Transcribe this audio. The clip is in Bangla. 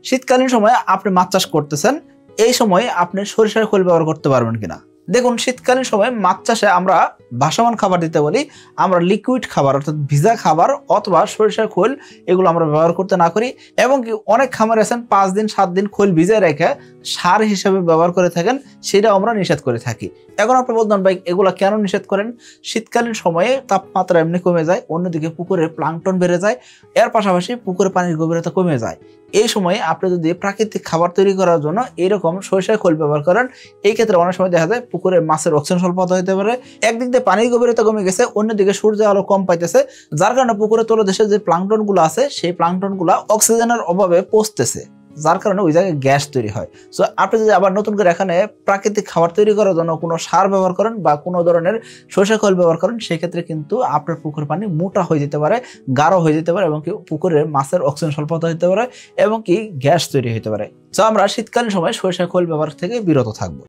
শীতকালীন সময়ে আপনি মাছ চাষ করতেছেন, এই সময়ে আপনি সরিষার খোল ব্যবহার করতে পারবেন কিনা। দেখুন, শীতকালীন সময়ে মাছ চাষে আমরা ভাসমান খাবার দিতে বলি। আমরা লিকুইড খাবার অর্থাৎ ভিজা খাবার অথবা সরিষার খোল এগুলো আমরা ব্যবহার করতে না করি। এবং কি অনেক খামার আছেন 5 দিন 7 দিন খোল ভিজে রেখে সার হিসেবে ব্যবহার করে থাকেন, সেটা আমরা নিষেধ করে থাকি। এখন আপনি বলতেন ভাই এগুলো কেন নিষেধ করেন? শীতকালীন সময়ে তাপমাত্রা এমনি কমে যায়, অন্যদিকে পুকুরে প্লাঙ্কটন বেড়ে যায়, এর পাশাপাশি পুকুরে পানির গভীরতা কমে যায়। এই সময়ে আপনি যদি প্রাকৃতিক খাবার তৈরি করার জন্য এরকম সরিষার খোল ব্যবহার করেন, এই ক্ষেত্রে অনেক সময় দেখা যায় পুকুরে মাছের অক্সিজেন স্বল্পতা হতে পারে। একদিক দিয়ে পানির গভীরতা কমে গেছে, অন্যদিকে সূর্যের আলো কম পাইতেছে, যার কারণে পুকুরে তলদেশে যে প্লাঙ্কটন গুলো আছে সেই প্লাঙ্কটন গুলা অক্সিজেনের অভাবে পচতেছে, যার কারণে ওই জায়গায় গ্যাস তৈরি হয়। সো আপনি যদি আবার নতুন করে এখানে প্রাকৃতিক খাবার তৈরি করার জন্য কোনো সার ব্যবহার করেন বা কোনো ধরনের সরিষার খোল ব্যবহার করেন, সেক্ষেত্রে কিন্তু আপনার পুকুরের পানি মোটা হয়ে যেতে পারে, গাঢ় হয়ে যেতে পারে এবং কি পুকুরে মাছের অক্সিজেন স্বল্পতা হতে পারে এবং কি গ্যাস তৈরি হতে পারে। সো আমরা শীতকালীন সময় সরিষার খোল ব্যবহার থেকে বিরত থাকবো।